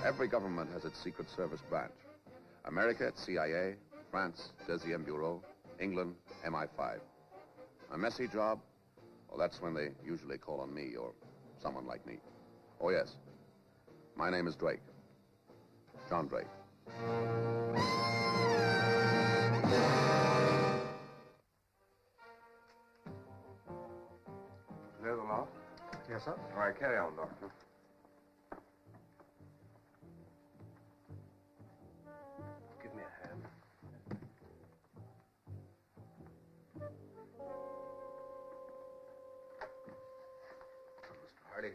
Every government has its Secret Service branch. America, it's CIA. France, Deuxième Bureau. England, MI5. A messy job? Well, that's when they usually call on me or someone like me. Oh, yes. My name is Drake. John Drake. Clear the lot? Yes, sir. All right, carry on, Doctor. Give me a hand. Mr. Hardy.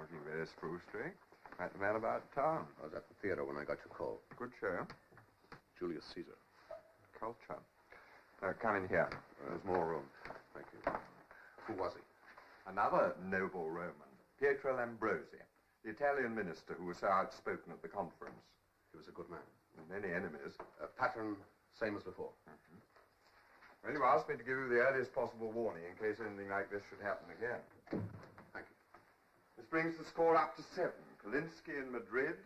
Looking very spruce, Drake. Right the man about town. I was at the theater when I got your call. Good show. Julius Caesar. Culture. Come in here. There's more room. Thank you. Who was he? Another noble Roman, Pietro Lambrosi, the Italian minister who was so outspoken at the conference. He was a good man. Many enemies. Pattern, same as before. Mm-hmm. Well, you asked me to give you the earliest possible warning in case anything like this should happen again. Thank you. This brings the score up to 7. Kalinsky in Madrid,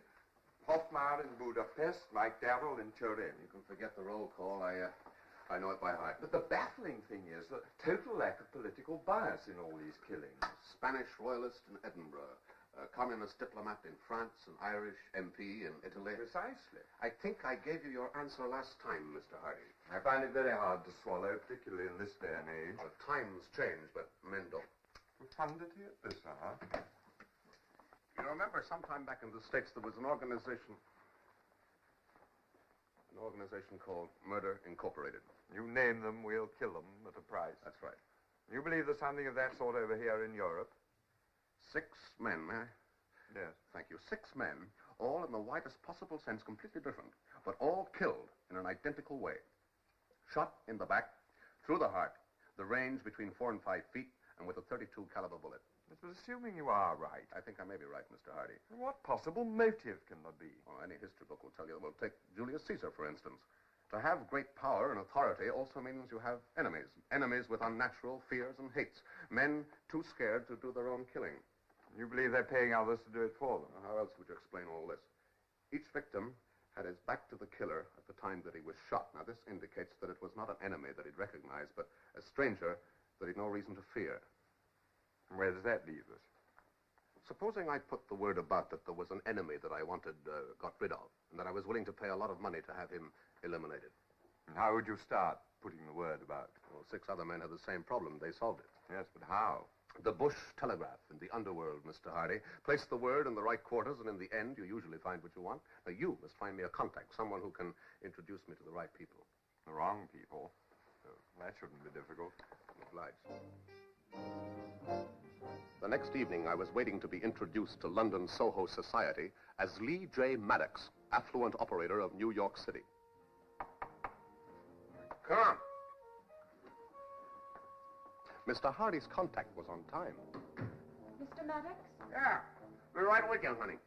Hoffmeyer in Budapest, Mike Darrell in Turin. You can forget the roll call. I know it by heart. But the baffling thing is the total lack of political bias in all these killings. Spanish royalist in Edinburgh, a communist diplomat in France, an Irish MP in Italy. Precisely. I think I gave you your answer last time, Mr. Hardy. I find it very hard to swallow, particularly in this day and age. Well, times change, but men don't. Profundity at this hour. You remember sometime back in the States there was an organization called Murder Incorporated. You name them, we'll kill them at a price. That's right. You believe there's something of that sort over here in Europe? 6 men, may I? Yes. Thank you. 6 men, all in the widest possible sense, completely different, but all killed in an identical way. Shot in the back, through the heart, the range between 4 and 5 feet, and with a .32 caliber bullet. But assuming you are right. I think I may be right, Mr. Hardy. What possible motive can there be? Well, any history book will tell you. Well, take Julius Caesar, for instance. To have great power and authority also means you have enemies. Enemies with unnatural fears and hates. Men too scared to do their own killing. You believe they're paying others to do it for them? How else would you explain all this? Each victim had his back to the killer at the time that he was shot. Now, this indicates that it was not an enemy that he'd recognized, but a stranger that he'd no reason to fear. And where does that leave us? Supposing I put the word about that there was an enemy that I wanted got rid of, and that I was willing to pay a lot of money to have him eliminated. And how would you start putting the word about? Well, 6 other men had the same problem. They solved it. Yes, but how? The Bush telegraph in the underworld, Mr. Hardy. Place the word in the right quarters, and in the end, you usually find what you want. Now, you must find me a contact, someone who can introduce me to the right people. The wrong people? That shouldn't be difficult. Obliged. The next evening, I was waiting to be introduced to London Soho society as Lee J. Maddox, affluent operator of New York City. Come on. Mr. Hardy's contact was on time. Mr. Maddox? Yeah, we're right with you, honey.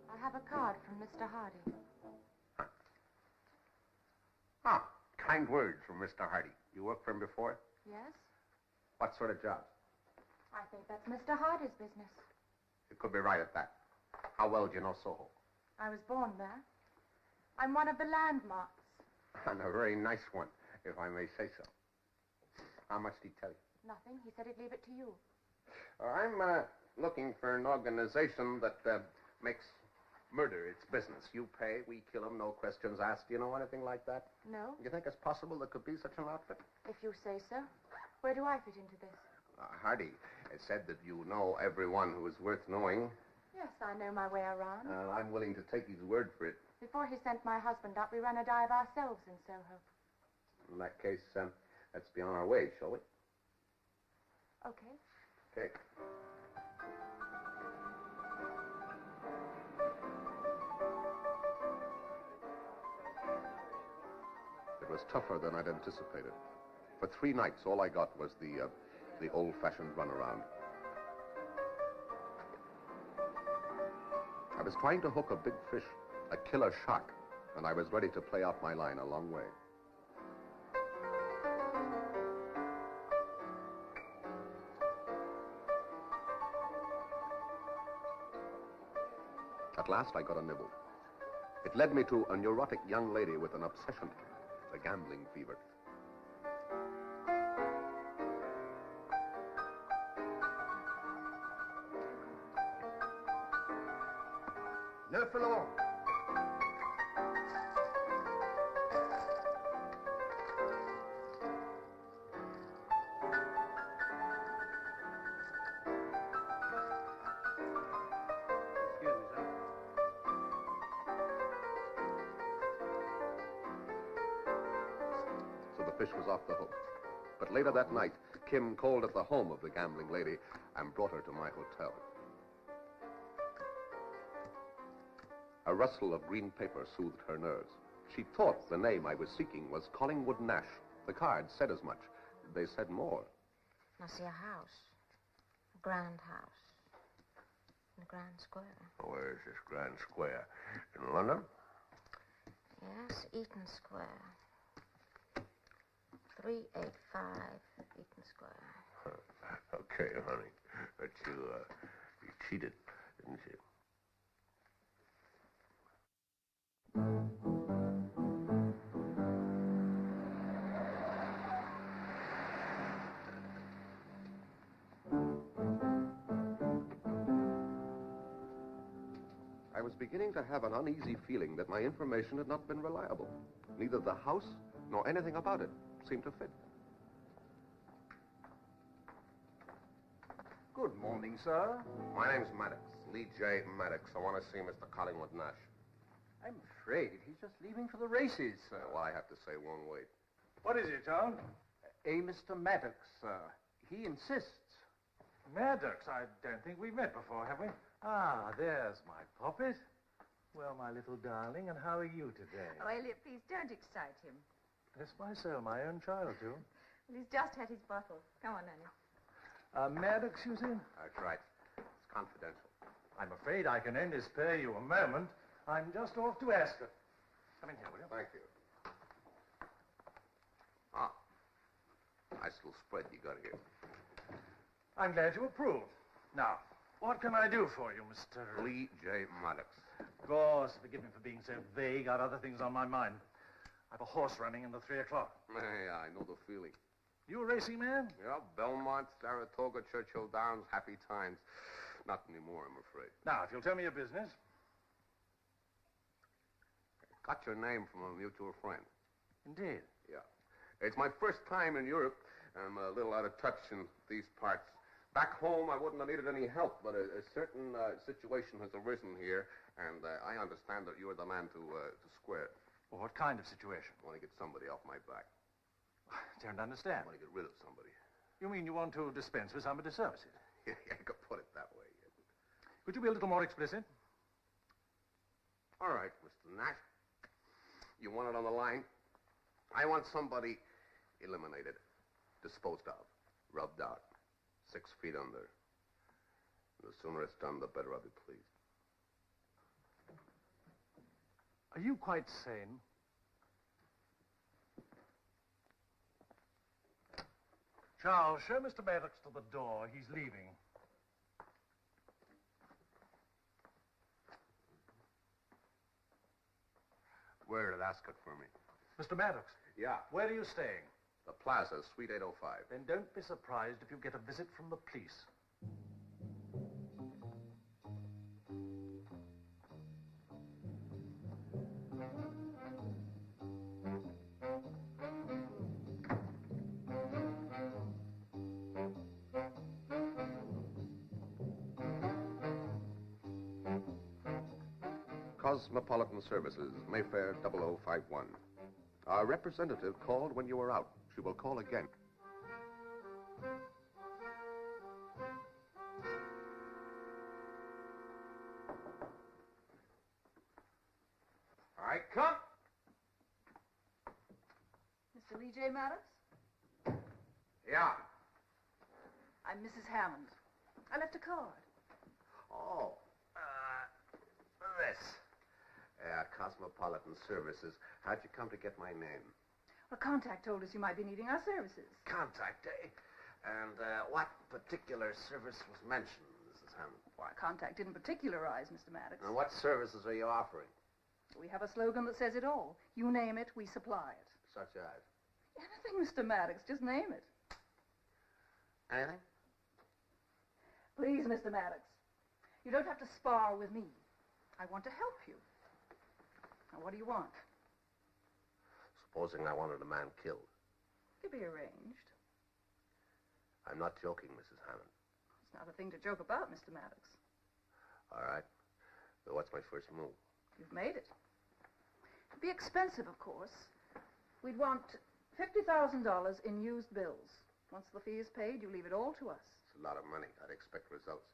I have a card from Mr. Hardy. Ah, kind words from Mr. Hardy. You worked for him before? Yes? What sort of job? I think that's Mr. Hardy's business. You could be right at that. How well do you know Soho? I was born there. I'm one of the landmarks. And a very nice one, if I may say so. How much did he tell you? Nothing. He said he'd leave it to you. I'm looking for an organization that makes murder its business. You pay, we kill him, no questions asked. Do you know anything like that? No. You think it's possible there could be such an outfit? If you say so. Where do I fit into this? Hardy, it said that you know everyone who is worth knowing. Yes, I know my way around. I'm willing to take his word for it. Before he sent my husband up, we ran a dive ourselves in Soho. In that case, let's be on our way, shall we? Okay. Okay. was tougher than I'd anticipated. For 3 nights, all I got was the old-fashioned runaround. I was trying to hook a big fish, a killer shark, and I was ready to play out my line a long way. At last, I got a nibble. It led me to a neurotic young lady with an obsession, the gambling fever. No for long. Excuse me, sir. So the fish was off the hook. But later that night, Kim called at the home of the gambling lady and brought her to my hotel. A rustle of green paper soothed her nerves. She thought the name I was seeking was Collingwood Nash. The card said as much. They said more. I see a house. A grand house. In a grand square. Where is this Grand Square? In London? Yes, Eaton Square. 385 Eaton Square. Okay, honey. But you cheated, didn't you? I was beginning to have an uneasy feeling that my information had not been reliable. Neither the house nor anything about it seemed to fit. Good morning, sir. My name's Maddox, Lee J. Maddox. I want to see Mr. Collingwood Nash. I'm afraid he's just leaving for the races, sir. Well, I have to say, won't wait. What is it, John? A Mr. Maddox, sir. He insists. Maddox? I don't think we've met before, have we? Ah, there's my poppet. Well, my little darling, and how are you today? Oh, Elliot, please don't excite him. Bless my soul, my own child, too. Well, he's just had his bottle. Come on, Annie. Maddox, you see? That's right. It's confidential. I'm afraid I can only spare you a moment. I'm just off to ask her. Come in here, will you? Thank you. Ah, nice little spread you got here. I'm glad you approve. Now, what can I do for you, Mr. Lee J. Maddox. Of course, forgive me for being so vague. I've other things on my mind. I've a horse running in the 3 o'clock. Yeah, I know the feeling. You a racing man? Yeah, Belmont, Saratoga, Churchill Downs, happy times. Not anymore, I'm afraid. Now, if you'll tell me your business. Got your name from a mutual friend. Indeed. Yeah. It's my first time in Europe. I'm a little out of touch in these parts. Back home, I wouldn't have needed any help, but a certain situation has arisen here, and I understand that you're the man to square it. Well, what kind of situation? I want to get somebody off my back. I don't understand. I want to get rid of somebody. You mean you want to dispense with somebody's services? Yeah, you could put it that way. Could you be a little more explicit? All right, Mr. Nash. You want it on the line? I want somebody eliminated, disposed of, rubbed out, 6 feet under. The sooner it's done, the better I'll be pleased. Are you quite sane? Charles, show Mr. Maddox to the door. He's leaving. Where did ask it for me? Mr. Maddox, Yeah, where are you staying? the Plaza, Suite 805. Then don't be surprised if you get a visit from the police. Cosmopolitan Services, Mayfair 0051. Our representative called when you were out. She will call again. I come. P.J. Maddox? Yeah. I'm Mrs. Hammond. I left a card. Oh, this. Cosmopolitan Services. How'd you come to get my name? A contact told us you might be needing our services. Contact, eh? And what particular service was mentioned, Mrs. Hammond? Why, contact didn't particularize, Mr. Maddox. And what services are you offering? We have a slogan that says it all. You name it, we supply it. Such as? Anything, Mr. Maddox, just name it. Anything? Please, Mr. Maddox, you don't have to spar with me. I want to help you. Now, what do you want? Supposing I wanted a man killed. Could be arranged. I'm not joking, Mrs. Hammond. It's not a thing to joke about, Mr. Maddox. All right. So what's my first move? You've made it. It'd be expensive, of course. We'd want $50,000 in used bills. Once the fee is paid, you leave it all to us. It's a lot of money. I'd expect results.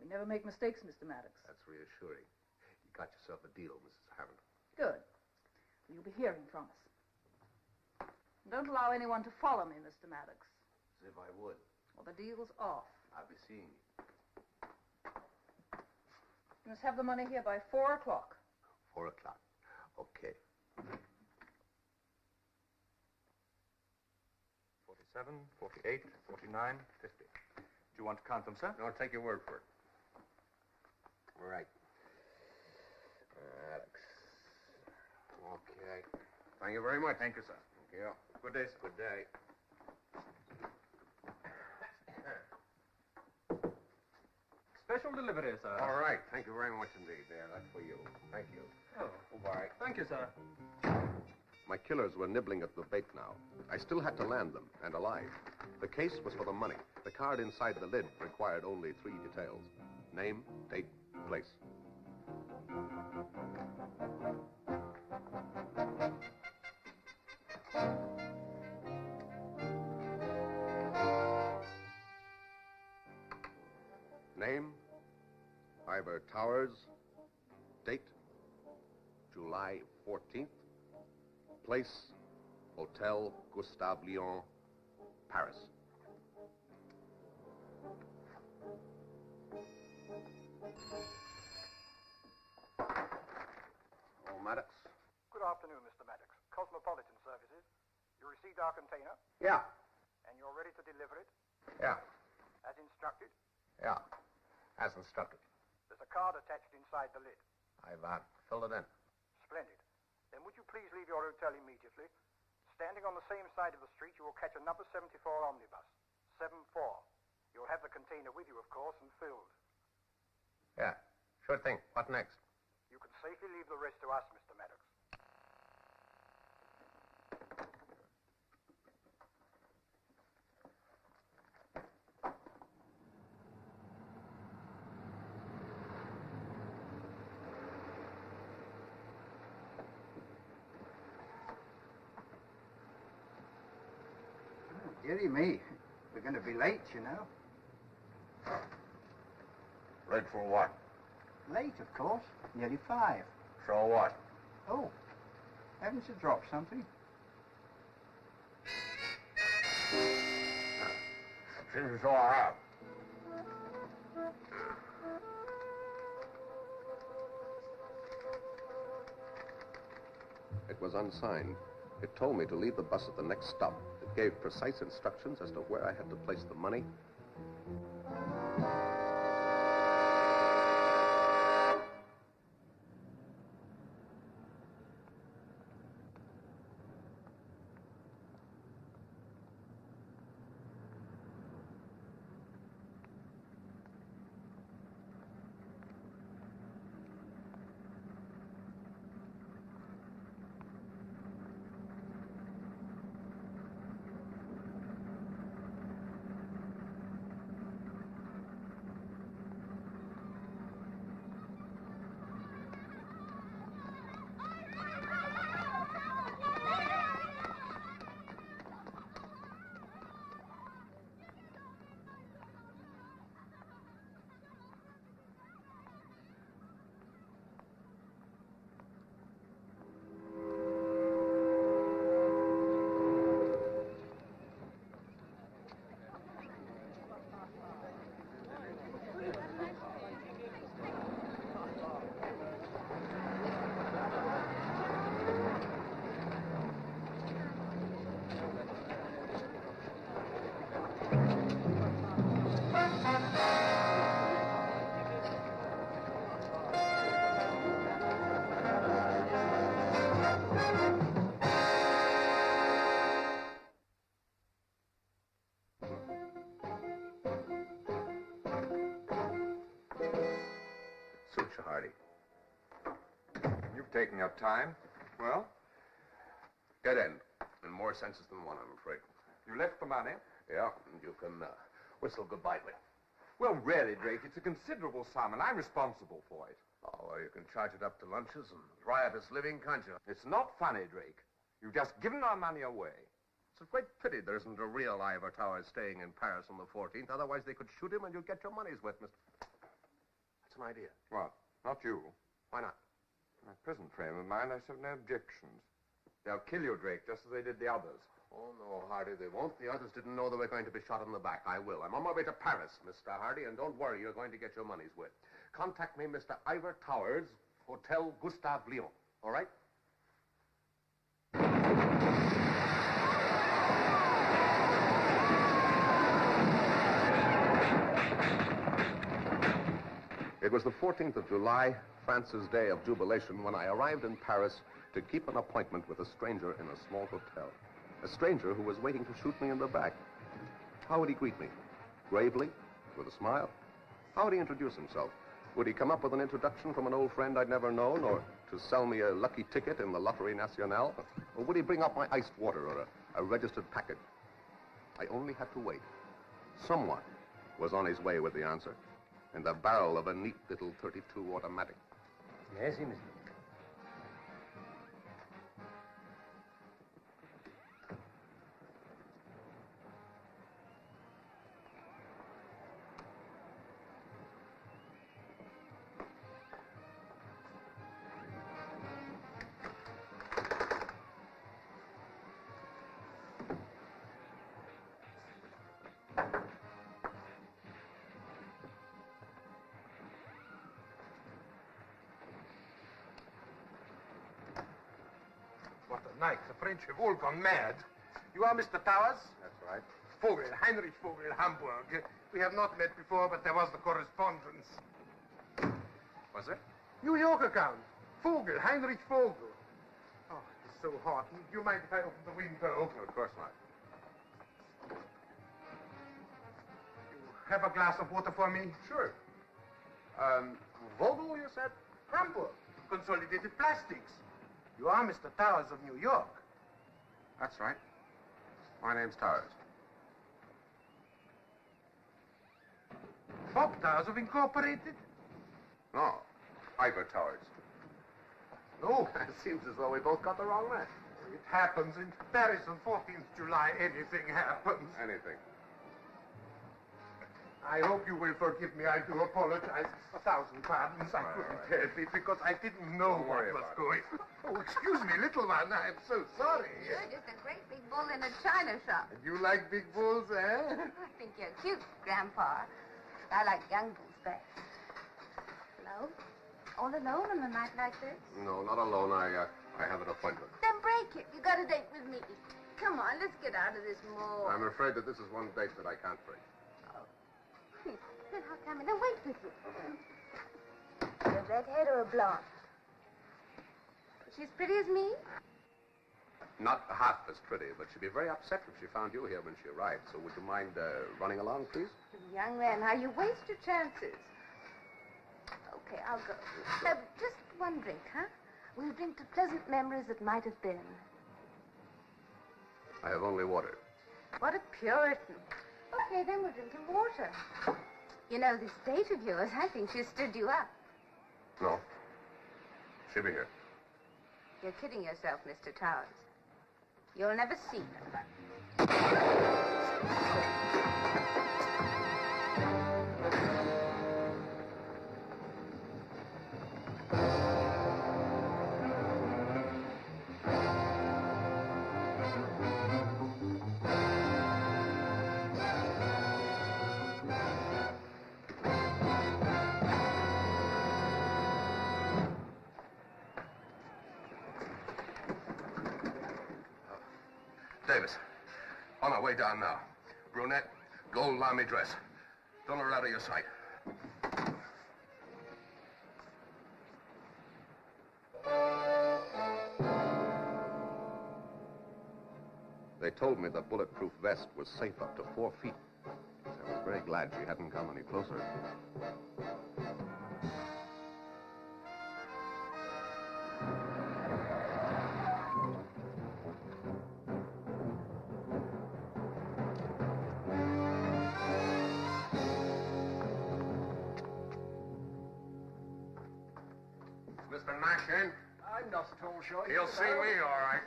We never make mistakes, Mr. Maddox. That's reassuring. You got yourself a deal, Mrs. Hammond. Good. You'll be hearing from us. And don't allow anyone to follow me, Mr. Maddox. As if I would. Well, the deal's off. I'll be seeing you. You must have the money here by 4 o'clock. 4 o'clock. Okay. 47, 48, 49, 50. Do you want to count them, sir? No, I'll take your word for it. All right. Alex. Okay. Thank you very much. Thank you, sir. Thank you. Good day, sir. Good day. Special delivery, sir. All right. Thank you very much indeed. There, that's for you. Thank you. Oh, Bye. thank you, sir. My killers were nibbling at the bait now. I still had to land them, and alive. The case was for the money. The card inside the lid required only 3 details. Name, date, place. Name, Ivor Towers. Date, July 14th. Place, Hotel Gustave Lyon, Paris. Oh, Maddox? Good afternoon, Mr. Maddox. Cosmopolitan Services. You received our container, Yeah. and you're ready to deliver it, Yeah. as instructed. Yeah. As instructed. There's a card attached inside the lid. I've filled it in. Splendid. Then would you please leave your hotel immediately? Standing on the same side of the street, you will catch a number 74 omnibus. 7-4. You'll have the container with you, of course, and filled. Yeah. Sure thing. What next? You can safely leave the rest to us, Mr. Maddox. Dearie me. We're going to be late, you know. Late for what? Late, of course. Nearly 5. So what? Oh, haven't you dropped something? Seems so I have. It was unsigned. It told me to leave the bus at the next stop. It gave precise instructions as to where I had to place the money. taking your time. Well? Dead end. In more senses than one, I'm afraid. You left the money? Yeah, and you can whistle goodbye to it. Well, really, Drake, it's a considerable sum, and I'm responsible for it. Oh, well, you can charge it up to lunches and riotous living, can't you? It's not funny, Drake. You've just given our money away. It's a great pity there isn't a real Ivor Towers staying in Paris on the 14th. Otherwise, they could shoot him and you'd get your money's worth, Mr. That's an idea. What? Not you. Why not? In my present frame of mind, I have no objections. They'll kill you, Drake, just as they did the others. Oh, no, Hardy, they won't. The others didn't know they were going to be shot in the back. I will. I'm on my way to Paris, Mr. Hardy, and don't worry, you're going to get your money's worth. Contact me, Mr. Ivor Towers, Hotel Gustave Lyon. All right? It was the 14th of July, France's day of jubilation, when I arrived in Paris to keep an appointment with a stranger in a small hotel. A stranger who was waiting to shoot me in the back. How would he greet me? Gravely? With a smile? How would he introduce himself? Would he come up with an introduction from an old friend I'd never known, or to sell me a lucky ticket in the Loterie Nationale? Or would he bring up my iced water or a registered package? I only had to wait. Someone was on his way with the answer, in the barrel of a neat little 32 automatic. Yes, monsieur. What a night. The French have all gone mad. You are Mr. Towers? That's right. Vogel, Heinrich Vogel, Hamburg. We have not met before, but there was the correspondence. Was it? New York account. Vogel, Heinrich Vogel. Oh, it's so hot. Do you mind if I open the window? No, of course not. You have a glass of water for me? Sure. Vogel, you said? Hamburg. Consolidated Plastics. You are Mr. Towers of New York. That's right. My name's Towers. Bob Towers of Incorporated? No, Ivor Towers. No. It seems as though we both got the wrong man. It happens. In Paris on 14th July, anything happens. Anything. I hope you will forgive me. I do apologize. 1,000 pardons. I couldn't help it because I didn't know what was going. Oh, excuse me, little one. I'm so sorry. You're just a great big bull in a china shop. You like big bulls, eh? I think you're cute, Grandpa. I like young bulls best. Hello? All alone on a night like this? No, not alone. I have an appointment. Then break it. You got a date with me. Come on, let's get out of this mall. I'm afraid that this is one date that I can't break. Then how come in and wait with you? A redhead or a blonde? She's pretty as me? Not half as pretty, but she'd be very upset if she found you here when she arrived. So would you mind running along, please? Young man, how you waste your chances. Okay, I'll go. Just one drink, huh? We'll drink to pleasant memories that might have been. I have only water. What a Puritan. Okay, then we'll drink him water. You know, this date of yours, I think she stood you up. No. She'll be here. You're kidding yourself, Mr. Towers. You'll never see her. Davis, on our way down now. Brunette, gold lamy dress. Don't let her out of your sight. They told me the bulletproof vest was safe up to 4 feet. I was very glad she hadn't come any closer. Mr. Nash in? I'm not at all sure. He'll see me, all right.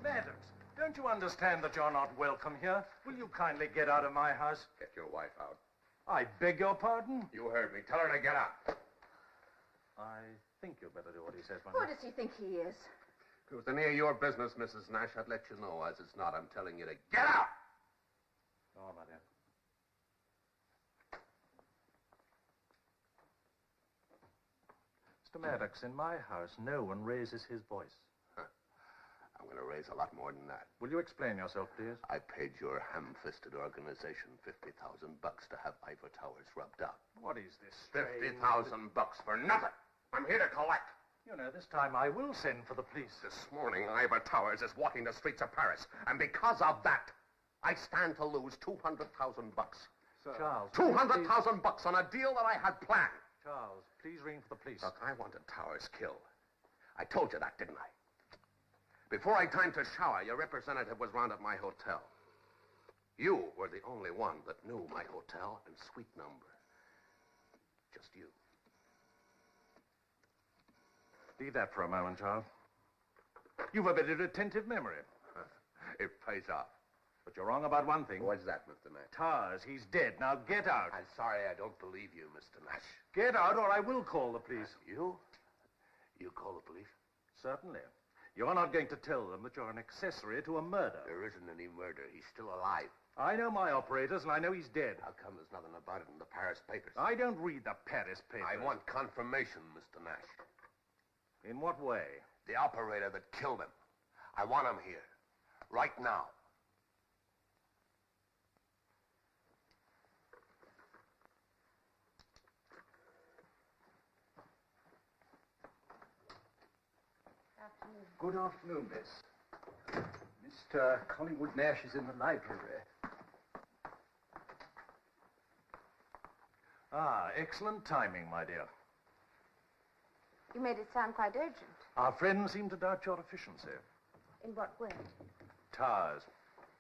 Maddox, don't you understand that you're not welcome here? Will you kindly get out of my house? Get your wife out. I beg your pardon? You heard me. Tell her to get out. I think you'd better do what he says, my Who dear. does he think he is? If it was any of your business, Mrs. Nash, I'd let you know. As it's not, I'm telling you to get out! Oh, my dear. Mr. Maddox, in my house, no one raises his voice. I'm going to raise a lot more than that. Will you explain yourself, please? I paid your ham-fisted organization $50,000 to have Ivor Towers rubbed out. What is this? $50,000 for nothing. I'm here to collect. You know, this time I will send for the police. This morning, Ivor Towers is walking the streets of Paris, and because of that, I stand to lose $200,000. Charles, $200,000 on a deal that I had planned. Charles, please ring for the police. Look, I wanted Towers killed. I told you that, didn't I? Before I had time to shower, your representative was round at my hotel. You were the only one that knew my hotel and suite number. Just you. Leave that for a moment, Charles. You've a very retentive memory. It pays off. But you're wrong about one thing. What's that, Mr. Nash? Tars, he's dead. Now get out. I'm sorry, I don't believe you, Mr. Nash. Get out or I will call the police. You? You call the police? Certainly. You're not going to tell them that you're an accessory to a murder. There isn't any murder. He's still alive. I know my operators, and I know he's dead. How come there's nothing about it in the Paris papers? I don't read the Paris papers. I want confirmation, Mr. Nash. In what way? The operator that killed him. I want him here. Right now. Good afternoon, miss. Mr. Collingwood Nash is in the library. Ah, excellent timing, my dear. You made it sound quite urgent. Our friends seem to doubt your efficiency. In what way? Tars.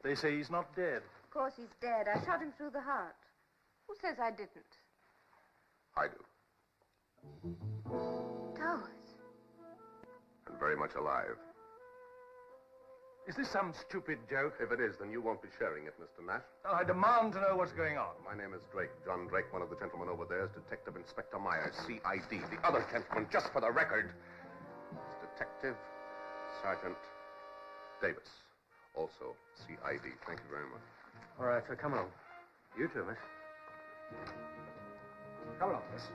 They say he's not dead. Of course he's dead. I shot him through the heart. Who says I didn't? I do. Towers. And very much alive. Is this some stupid joke? If it is, then you won't be sharing it, Mr. Nash. I demand to know what's going on. My name is Drake. John Drake. One of the gentlemen over there is Detective Inspector Myers, CID. The other gentleman, just for the record, is Detective Sergeant Davis, also CID. Thank you very much. All right, so come along. You too, miss. Come along, miss.